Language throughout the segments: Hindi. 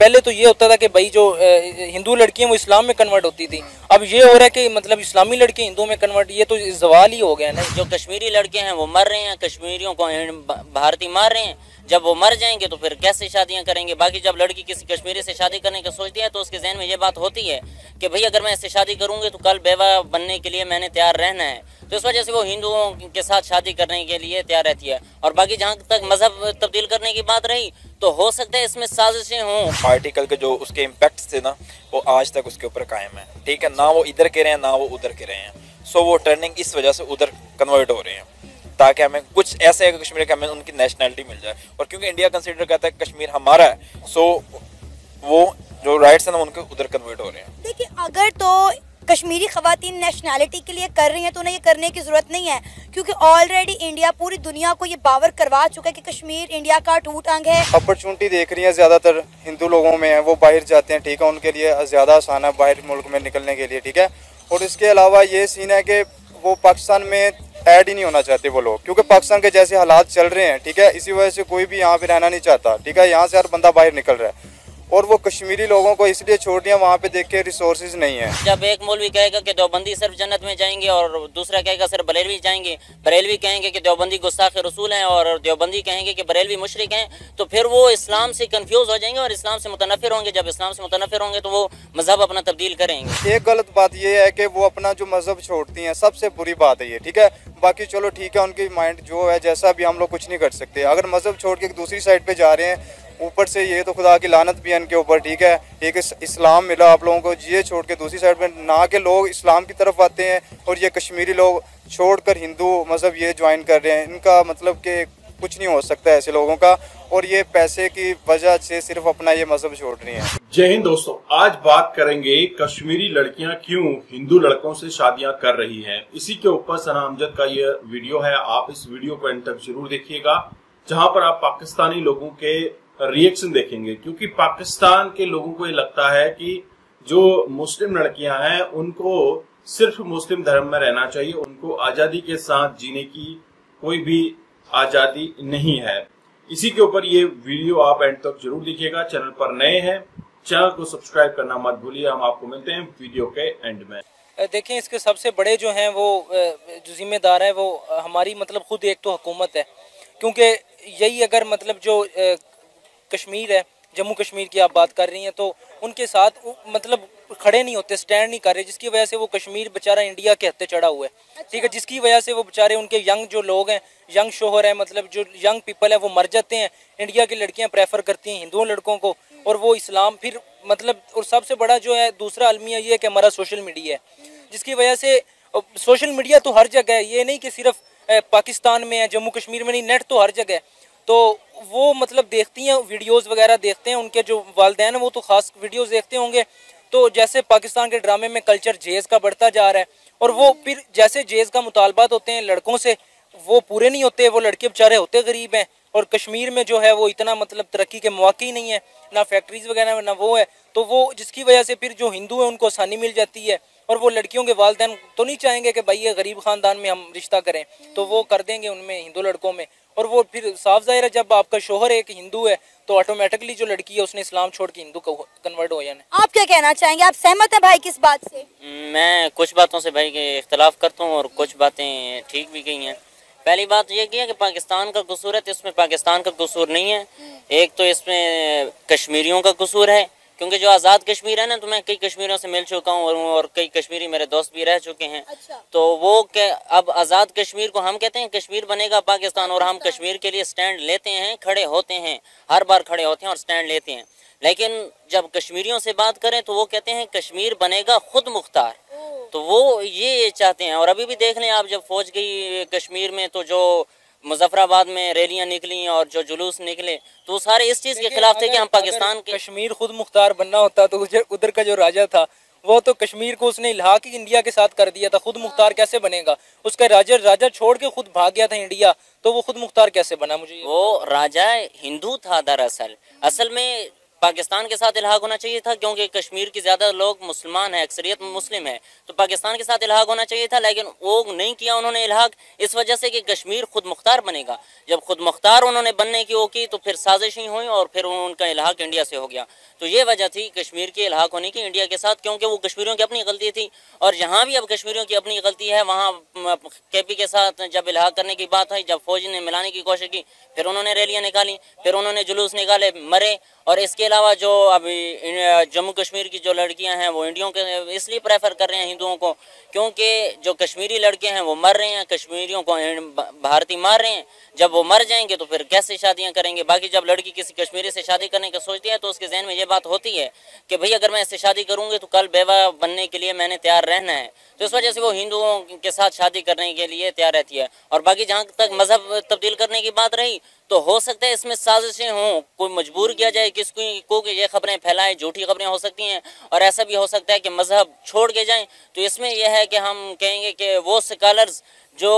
पहले तो ये होता था कि भाई जो हिंदू लड़कियां वो इस्लाम में कन्वर्ट होती थी, अब ये हो रहा है कि मतलब इस्लामी लड़के हिंदू में कन्वर्ट, ये तो जवाल ही हो गया ना। जो कश्मीरी लड़के हैं वो मर रहे हैं, कश्मीरियों को भारतीय मार रहे हैं। जब वो मर जाएंगे तो फिर कैसे शादियां करेंगे? बाकी जब लड़की किसी कश्मीरी से शादी करने का सोचती है तो उसके जहन में ये बात होती है कि भाई अगर मैं इससे शादी करूंगी तो कल बेवा बनने के लिए मैंने तैयार रहना है, तो इस वजह से वो हिंदुओं के साथ शादी करने के लिए तैयार रहती है। और बाकी जहाँ तक मजहब तब्दील करने की बात रही तो हो सकता है इसमें साजिशें हों। आर्टिकल के जो उसके इम्पैक्ट थे ना वो आज तक उसके ऊपर कायम है, ठीक है ना, वो इधर के रहे हैं ना वो उधर के रहे हैं। सो वो टर्निंग इस वजह से उधर कन्वर्ट हो रहे हैं ताकि हमें कुछ ऐसे कश्मीर के हमें उनकी नेशनैलिटी मिल जाए। और क्योंकि इंडिया कंसिडर करता है कश्मीर हमारा है, सो वो जो राइट्स हैं ना उनके उधर कन्वर्ट हो रहे हैं। देखिए अगर तो कश्मीरी खवातीन नेशनैलिटी के लिए कर रही हैं तो उन्हें ये करने की ज़रूरत नहीं है, क्योंकि ऑलरेडी इंडिया पूरी दुनिया को ये बावर करवा चुका है कि कश्मीर इंडिया का अटूट अंग है। अपॉर्चुनिटी देख रही है ज़्यादातर हिंदू लोगों में है, वो बाहर जाते हैं, ठीक है, उनके लिए ज़्यादा आसान है बाहर मुल्क में निकलने के लिए, ठीक है। और इसके अलावा ये सीन है कि वो पाकिस्तान में ऐड ही नहीं होना चाहते वो लोग, क्योंकि पाकिस्तान के जैसे हालात चल रहे हैं, ठीक है, इसी वजह से कोई भी यहाँ पे रहना नहीं चाहता, ठीक है, यहाँ से हर बंदा बाहर निकल रहा है। और वो कश्मीरी लोगों को इसलिए छोड़ दिया, वहाँ पे देख के रिसोर्सेज नहीं है। जब एक मौलवी कहेगा कि देवबंदी सिर्फ जन्नत में जाएंगे और दूसरा कहेगा सिर्फ बरेलवी जाएंगे, बरेलवी कहेंगे कि देवबंदी गुस्ताख रसूल हैं और देवबंदी कहेंगे कि बरेलवी मुशरिक हैं, तो फिर वो इस्लाम से कंफ्यूज हो जाएंगे और इस्लाम से मुतनफिर होंगे। जब इस्लाम से मुतनफिर होंगे तो वो मजहब अपना तब्दील करेंगे। एक गलत बात ये है कि वो अपना जो मजहब छोड़ती हैं, सबसे बुरी बात है ये, ठीक है। बाकी चलो ठीक है, उनकी माइंड जो है जैसा भी, हम लोग कुछ नहीं कर सकते। अगर मजहब छोड़ के दूसरी साइड पे जा रहे हैं, ऊपर से ये तो खुदा की लानत भी है इनके ऊपर, ठीक है। एक इस्लाम मिला आप लोगों को, ये छोड़ के दूसरी साइड पे ना के लोग इस्लाम की तरफ आते हैं और ये कश्मीरी लोग छोड़कर हिंदू मजहब ये ज्वाइन कर रहे हैं। इनका मतलब कि कुछ नहीं हो सकता ऐसे लोगों का, और ये पैसे की वजह से सिर्फ अपना ये मजहब छोड़ रही हैं। जय हिंद दोस्तों, आज बात करेंगे कश्मीरी लड़कियां क्यों हिंदू लड़कों से शादियां कर रही हैं। इसी के ऊपर सना अमजद का ये वीडियो है, आप इस वीडियो को एंड तक जरूर देखिएगा, जहां पर आप पाकिस्तानी लोगों के रिएक्शन देखेंगे। क्योंकि पाकिस्तान के लोगों को ये लगता है कि जो मुस्लिम लड़कियां हैं उनको सिर्फ मुस्लिम धर्म में रहना चाहिए, उनको आजादी के साथ जीने की कोई भी आजादी नहीं है। इसी के ऊपर ये वीडियो आप एंड तक जरूर देखिएगा। चैनल पर नए हैं, चैनल को सब्सक्राइब करना मत भूलिए। हम आपको मिलते हैं वीडियो के एंड में। देखें, इसके सबसे बड़े जो हैं वो जो जिम्मेदार है वो हमारी मतलब खुद एक तो हुकूमत है, क्योंकि यही अगर मतलब जो कश्मीर है, जम्मू कश्मीर की आप बात कर रही हैं, तो उनके साथ मतलब खड़े नहीं होते, स्टैंड नहीं कर रहे, जिसकी वजह से वो कश्मीर बेचारा इंडिया के हत्थे चढ़ा हुआ है, ठीक है, जिसकी वजह से वो बेचारे उनके यंग जो लोग हैं, यंग शोहर है, मतलब जो यंग पीपल है वो मर जाते हैं। इंडिया की लड़कियां प्रेफर करती हैं हिंदुओं लड़कों को, और वो इस्लाम फिर मतलब, और सबसे बड़ा जो है दूसरा अलमिया ये है कि हमारा सोशल मीडिया है, जिसकी वजह से सोशल मीडिया तो हर जगह है, ये नहीं कि सिर्फ पाकिस्तान में है, जम्मू कश्मीर में नहीं, नेट तो हर जगह है। तो वो मतलब देखती हैं, वीडियोस वगैरह देखते हैं, उनके जो वालिदैन हैं वो तो ख़ास वीडियोस देखते होंगे। तो जैसे पाकिस्तान के ड्रामे में कल्चर जेज़ का बढ़ता जा रहा है, और वो फिर जैसे जेज़ का मुतालबात होते हैं लड़कों से वो पूरे नहीं होते, वो लड़के बेचारे होते गरीब हैं। और कश्मीर में जो है वो इतना मतलब तरक्की के मौके ही नहीं है, ना फैक्ट्रीज वगैरह ना वो है, तो वो जिसकी वजह से फिर जो हिंदू है उनको आसानी मिल जाती है। और वो लड़कियों के वालिदैन तो नहीं चाहेंगे कि भाई ये गरीब ख़ानदान में हम रिश्ता करें, तो वो कर देंगे उनमें हिंदू लड़कों में। और वो फिर साफ जाहिर है जब आपका शोहर एक हिंदू है तो ऑटोमेटिकली जो लड़की है उसने इस्लाम छोड़ के हिंदू कन्वर्ट हो जाना। आप क्या कहना चाहेंगे, आप सहमत हैं भाई किस बात से? मैं कुछ बातों से भाई के इख्तलाफ करता हूँ और कुछ बातें ठीक भी गई हैं। पहली बात ये की है कि पाकिस्तान का कसूर है, तो इसमें पाकिस्तान का कसूर नहीं है, एक तो इसमें कश्मीरियों का कसूर है। क्योंकि जो आज़ाद कश्मीर है ना, तो मैं कई कश्मीरियों से मिल चुका हूँ और कई कश्मीरी मेरे दोस्त भी रह चुके हैं। अच्छा। तो वो अब आज़ाद कश्मीर को हम कहते हैं कश्मीर बनेगा पाकिस्तान, और हम कश्मीर के लिए स्टैंड लेते हैं, खड़े होते हैं, हर बार खड़े होते हैं और स्टैंड लेते हैं। लेकिन जब कश्मीरियों से बात करें तो वो कहते हैं कश्मीर बनेगा खुद मुख्तार, तो वो ये चाहते हैं। और अभी भी देख लें आप, जब फौज गई कश्मीर में तो जो मुजफ्फराबाद में रैलियां निकली और जो जुलूस निकले तो सारे इस चीज़ के खिलाफ थे कि हम पाकिस्तान के कश्मीर खुद मुख्तार बनना होता तो उधर का जो राजा था वो तो कश्मीर को उसने इल्हाक ही इंडिया के साथ कर दिया था, खुद मुख्तार कैसे बनेगा? उसका राजा छोड़ के खुद भाग गया था इंडिया, तो वो खुद मुख्तार कैसे बना? मुझे वो राजा हिंदू था दरअसल, असल में पाकिस्तान के साथ इल्हाक होना चाहिए था, क्योंकि कश्मीर की ज़्यादा लोग मुसलमान हैं, अक्सरियत मुस्लिम है, तो पाकिस्तान के साथ इल्हाक होना चाहिए था, लेकिन वो नहीं किया उन्होंने इल्हाक, इस वजह से कि कश्मीर खुद मुख्तार बनेगा। जब खुद मुख्तार उन्होंने बनने की वो की तो फिर साजिशें हुई और फिर उनका इल्हाक इंडिया से हो गया। तो ये वजह थी कश्मीर के इल्हाक होने की इंडिया के साथ, क्योंकि वो कश्मीरियों की अपनी गलती थी। और जहाँ भी अब कश्मीरियों की अपनी गलती है, वहाँ केपी के साथ जब इल्हाक करने की बात हुई, जब फौज ने मिलाने की कोशिश की, फिर उन्होंने रैलियाँ निकाली, फिर उन्होंने जुलूस निकाले, मरे। और इसके अलावा जो अभी जम्मू कश्मीर की जो लड़कियां हैं वो इंडियों के इसलिए प्रेफर कर रहे हैं हिंदुओं को, क्योंकि जो कश्मीरी लड़के हैं वो मर रहे हैं, कश्मीरियों को भारतीय मार रहे हैं। जब वो मर जाएंगे तो फिर कैसे शादियां करेंगे? बाकी जब लड़की किसी कश्मीरी से शादी करने का सोचती है तो उसके जहन में ये बात होती है कि भाई अगर मैं इससे शादी करूंगी तो कल बेवा बनने के लिए मैंने तैयार रहना है। तो इस वजह से वो हिंदुओं के साथ शादी करने के लिए तैयार रहती है। और बाकी जहाँ तक मजहब तब्दील करने की बात रही, तो हो सकता है इसमें साजिशें हों, कोई मजबूर किया जाए किसको कि ये खबरें फैलाएं, झूठी खबरें हो सकती हैं। और ऐसा भी हो सकता है कि मजहब छोड़ के जाएं। तो इसमें यह है कि हम कहेंगे कि वो स्कॉलर्स जो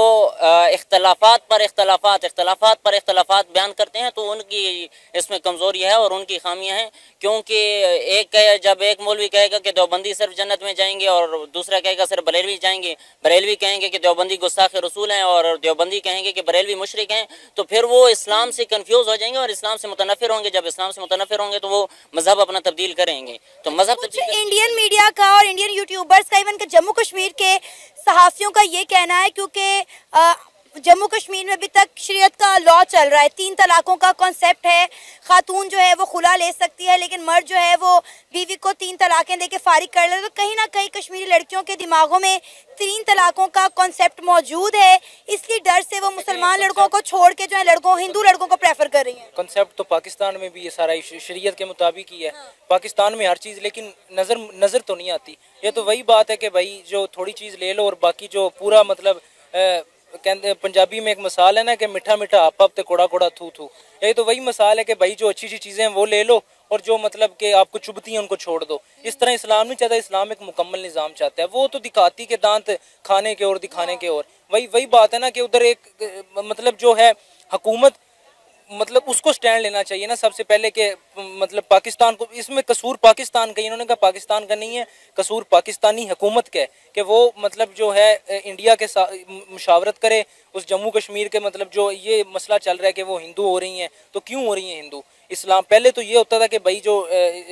इख्तलाफात पर इख्तलाफात बयान करते हैं, तो उनकी इसमें कमज़ोरी है और उनकी खामियां हैं। क्योंकि जब एक मौलवी कहेगा कि देवबंदी सिर्फ जन्नत में जाएंगे और दूसरा कहेगा सिर्फ बरेलवी जाएंगे, बरेलवी कहेंगे कि देवबंदी गुस्ताख रसूल हैं और देवबंदी कहेंगे कि बरेलवी मुशरिक हैं, तो फिर वो इस्लाम से कन्फ्यूज़ हो जाएंगे और इस्लाम से मुतनफ़िर होंगे। जब इस्लाम से मुतनफ़िर होंगे तो वो मजहब अपना तब्दील करेंगे। तो मजहब इंडियन मीडिया का और इंडियन यूट्यूबर्स का, इवन के जम्मू कश्मीर के सहाफ़ियों का ये कहना है, क्योंकि जम्मू कश्मीर में अभी तक शरीयत का लॉ चल रहा है, 3 तलाकों का कॉन्सेप्ट है। खातून जो है वो खुला ले सकती है, लेकिन मर्द जो है वो बीवी को 3 तलाकें देके फारिग कर ले। तो कहीं ना कहीं कश्मीरी लड़कियों के दिमागों में 3 तलाकों का कॉन्सेप्ट मौजूद है, इसलिए डर से वो मुसलमान लड़कों को छोड़ के जो है हिंदू लड़कों को प्रेफर कर रही है। कॉन्सेप्ट तो पाकिस्तान में भी ये सारा शरीयत के मुताबिक ही है। पाकिस्तान में हर चीज़, लेकिन नज़र तो नहीं आती। ये तो वही बात है कि भाई जो थोड़ी चीज़ ले लो और बाकी जो पूरा मतलब कहते पंजाबी में एक मिसाल है ना कि मीठा मीठा आप ते कोड़ा कोड़ा थू थू। यही तो वही मिसाल है कि भाई जो अच्छी अच्छी चीज़ें हैं वो ले लो और जो मतलब कि आपको चुभती हैं उनको छोड़ दो। इस तरह इस्लाम नहीं चाहता, इस्लाम एक मुकम्मल निज़ाम चाहता है। वो तो दिखाती के दांत खाने के और दिखाने के और वही बात है ना कि उधर एक मतलब जो है हुकूमत, मतलब उसको स्टैंड लेना चाहिए ना सबसे पहले के मतलब पाकिस्तान को। इसमें कसूर पाकिस्तान का, इन्होंने कहा पाकिस्तान का नहीं है, कसूर पाकिस्तानी हुकूमत का है कि वो मतलब जो है इंडिया के साथ मुशावरत करे। उस जम्मू कश्मीर के मतलब जो ये मसला चल रहा है कि वो हिंदू हो रही हैं, तो क्यों हो रही हैं हिंदू? इस्लाम पहले तो ये होता था कि भाई जो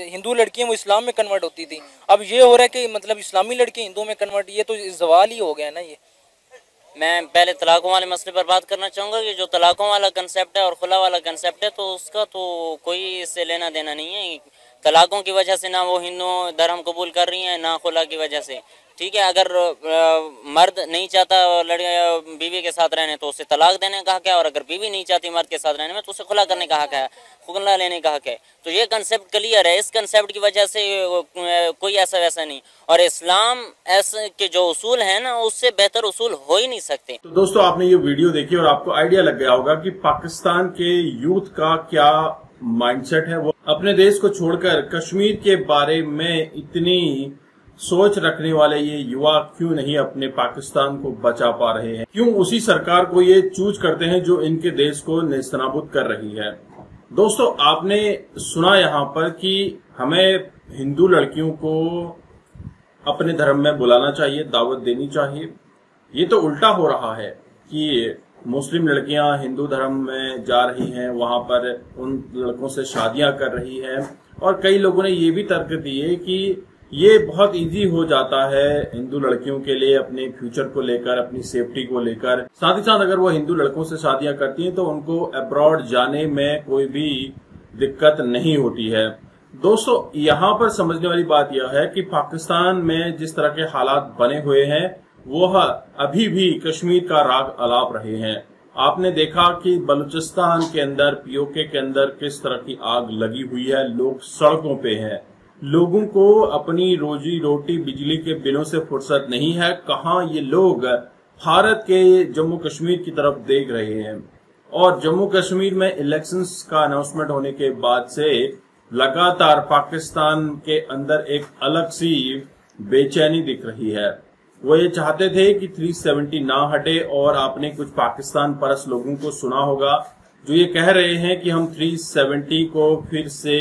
हिंदू लड़कियां वो इस्लाम में कन्वर्ट होती थी, अब ये हो रहा है कि मतलब इस्लामी लड़के हिंदू में कन्वर्ट। ये तो जवाल ही हो गया ना। ये मैं पहले तलाकों वाले मसले पर बात करना चाहूँगा कि जो तलाकों वाला कंसेप्ट है और खुला वाला कंसेप्ट है, तो उसका तो कोई इससे लेना देना नहीं है। तलाकों की वजह से ना वो हिंदू धर्म कबूल कर रही हैं, ना खुला की वजह से। ठीक है, अगर मर्द नहीं चाहता बीवी के साथ रहने तो उसे तलाक देने का हक है, और अगर बीवी नहीं चाहती मर्द के साथ रहने में तो उसे खुला करने का हक है, खुला लेने का हक है। तो ये कंसेप्ट क्लियर है। इस कंसेप्ट की वजह से कोई ऐसा वैसा नहीं। और इस्लाम ऐसे के जो उसूल हैं ना, उससे बेहतर उसूल हो ही नहीं सकते। तो दोस्तों, आपने ये वीडियो देखी और आपको आइडिया लग गया होगा कि पाकिस्तान के यूथ का क्या माइंडसेट है। वो अपने देश को छोड़कर कश्मीर के बारे में इतनी सोच रखने वाले ये युवा क्यों नहीं अपने पाकिस्तान को बचा पा रहे हैं? क्यों उसी सरकार को ये चूज करते हैं जो इनके देश को नेस्तनाबूद कर रही है? दोस्तों, आपने सुना यहाँ पर कि हमें हिंदू लड़कियों को अपने धर्म में बुलाना चाहिए, दावत देनी चाहिए। ये तो उल्टा हो रहा है कि मुस्लिम लड़कियां हिंदू धर्म में जा रही हैं, वहां पर उन लड़कों से शादियां कर रही हैं। और कई लोगों ने ये भी तर्क दिए कि ये बहुत इजी हो जाता है हिंदू लड़कियों के लिए अपने फ्यूचर को लेकर, अपनी सेफ्टी को लेकर। साथ ही साथ अगर वो हिंदू लड़कों से शादियां करती हैं तो उनको अब्रॉड जाने में कोई भी दिक्कत नहीं होती है। दोस्तों, यहाँ पर समझने वाली बात यह है कि पाकिस्तान में जिस तरह के हालात बने हुए हैं वह अभी भी कश्मीर का राग अलाप रहे हैं। आपने देखा कि बलूचिस्तान के अंदर, पीओके के अंदर किस तरह की आग लगी हुई है, लोग सड़कों पे हैं। लोगों को अपनी रोजी रोटी, बिजली के बिलों से फुर्सत नहीं है। कहाँ ये लोग भारत के जम्मू कश्मीर की तरफ देख रहे हैं। और जम्मू कश्मीर में इलेक्शंस का अनाउंसमेंट होने के बाद से लगातार पाकिस्तान के अंदर एक अलग सी बेचैनी दिख रही है। वो ये चाहते थे कि 370 ना हटे, और आपने कुछ पाकिस्तान परस्त लोगों को सुना होगा जो ये कह रहे हैं कि हम 370 को फिर से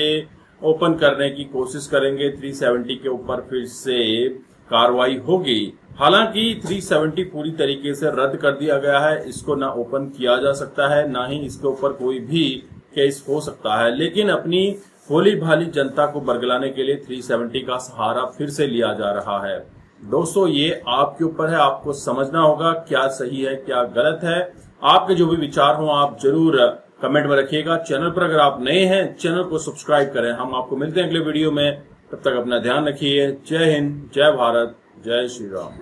ओपन करने की कोशिश करेंगे। 370 के ऊपर फिर से कार्रवाई होगी। हालांकि 370 पूरी तरीके से रद्द कर दिया गया है, इसको ना ओपन किया जा सकता है, ना ही इसके ऊपर कोई भी केस हो सकता है। लेकिन अपनी भोली भाली जनता को बरगलाने के लिए 370 का सहारा फिर से लिया जा रहा है। दोस्तों, ये आपके ऊपर है, आपको समझना होगा क्या सही है क्या गलत है। आपके जो भी विचार हो आप जरूर कमेंट में रखिएगा। चैनल पर अगर आप नए हैं, चैनल को सब्सक्राइब करें। हम आपको मिलते हैं अगले वीडियो में, तब तक अपना ध्यान रखिए। जय हिंद, जय भारत, जय श्री राम।